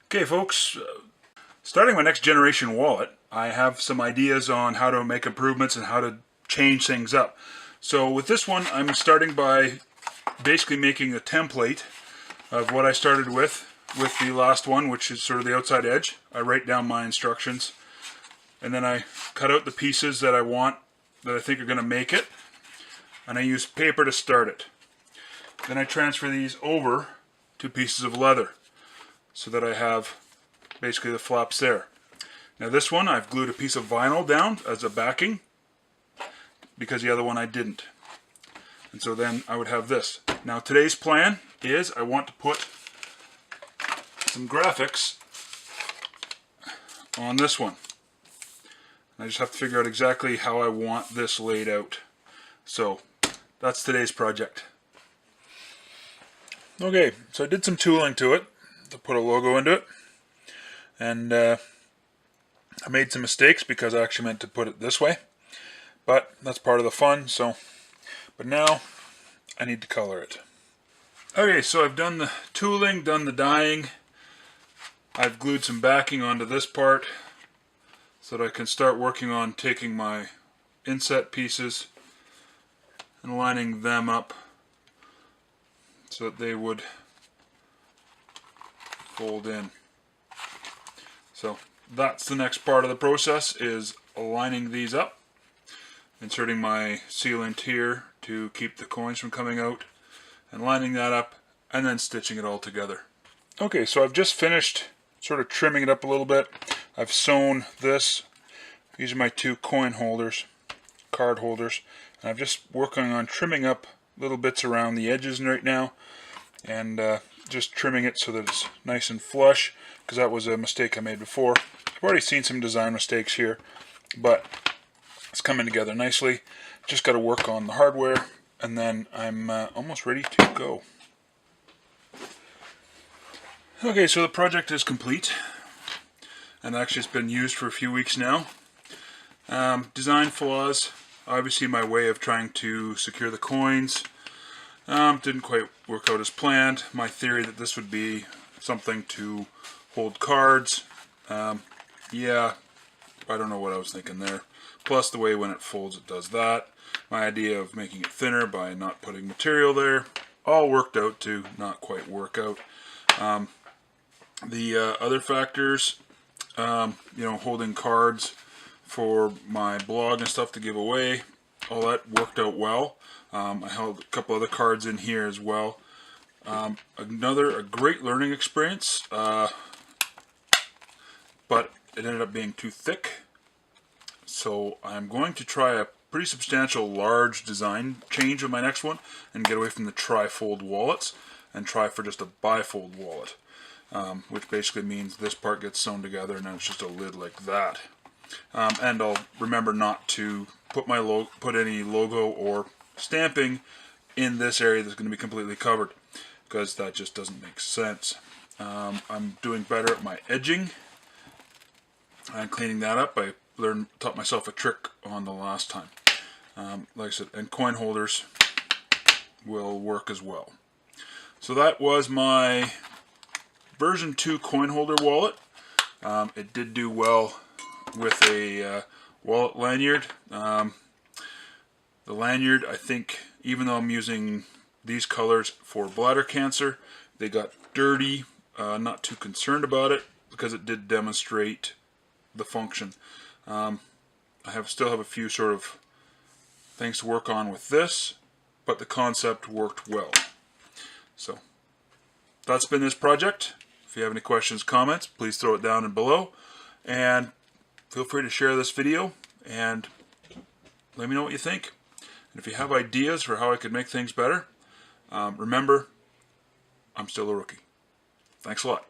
Okay folks, starting my next generation wallet, I have some ideas on how to make improvements and how to change things up. So with this one, I'm starting by basically making a template of what I started with the last one, which is sort of the outside edge. I write down my instructions, and then I cut out the pieces that I want, that I think are going to make it, and I use paper to start it. Then I transfer these over to pieces of leather, so that I have basically the flaps there. Now this one I've glued a piece of vinyl down as a backing because the other one I didn't. And so then I would have this. Now today's plan is I want to put some graphics on this one. I just have to figure out exactly how I want this laid out. So that's today's project. Okay, so I did some tooling to it to put a logo into it, and I made some mistakes because I actually meant to put it this way, but that's part of the fun. But now I need to color it. Okay, so I've done the tooling, done the dyeing. I've glued some backing onto this part so that I can start working on taking my inset pieces and lining them up so that they would fold in. So that's the next part of the process, is aligning these up, inserting my sealant here to keep the coins from coming out, and lining that up, and then stitching it all together. Okay, so I've just finished sort of trimming it up a little bit. I've sewn this. These are my two coin holders, card holders, and I'm just working on trimming up little bits around the edges right now, and just trimming it so that it's nice and flush, because that was a mistake I made before. I've already seen some design mistakes here, but it's coming together nicely. Just got to work on the hardware, and then I'm almost ready to go. Okay, so the project is complete, and actually it's been used for a few weeks now. Design flaws, obviously my way of trying to secure the coins didn't quite work out as planned. My theory that this would be something to hold cards, yeah, I don't know what I was thinking there. Plus the way when it folds it does that. My idea of making it thinner by not putting material there, all worked out to not quite work out. The other factors, holding cards for my blog and stuff to give away, all that worked out well. I held a couple other cards in here as well. A great learning experience, but it ended up being too thick. So I'm going to try a pretty substantial large design change of my next one and get away from the tri-fold wallets and try for just a bifold wallet, which basically means this part gets sewn together and then it's just a lid like that. And I'll remember not to put any logo or stamping in this area that's going to be completely covered, because that just doesn't make sense. I'm doing better at my edging and cleaning that up. I taught myself a trick on the last time. Like I said, and coin holders will work as well. So that was my version 2 coin holder wallet. It did do well with a wallet lanyard. The lanyard, I think, even though I'm using these colors for bladder cancer, they got dirty. Not too concerned about it because it did demonstrate the function. I still have a few sort of things to work on with this, but the concept worked well. So that's been this project. If you have any questions, comments, please throw it down below, and feel free to share this video and let me know what you think. And if you have ideas for how I could make things better, remember, I'm still a rookie. Thanks a lot.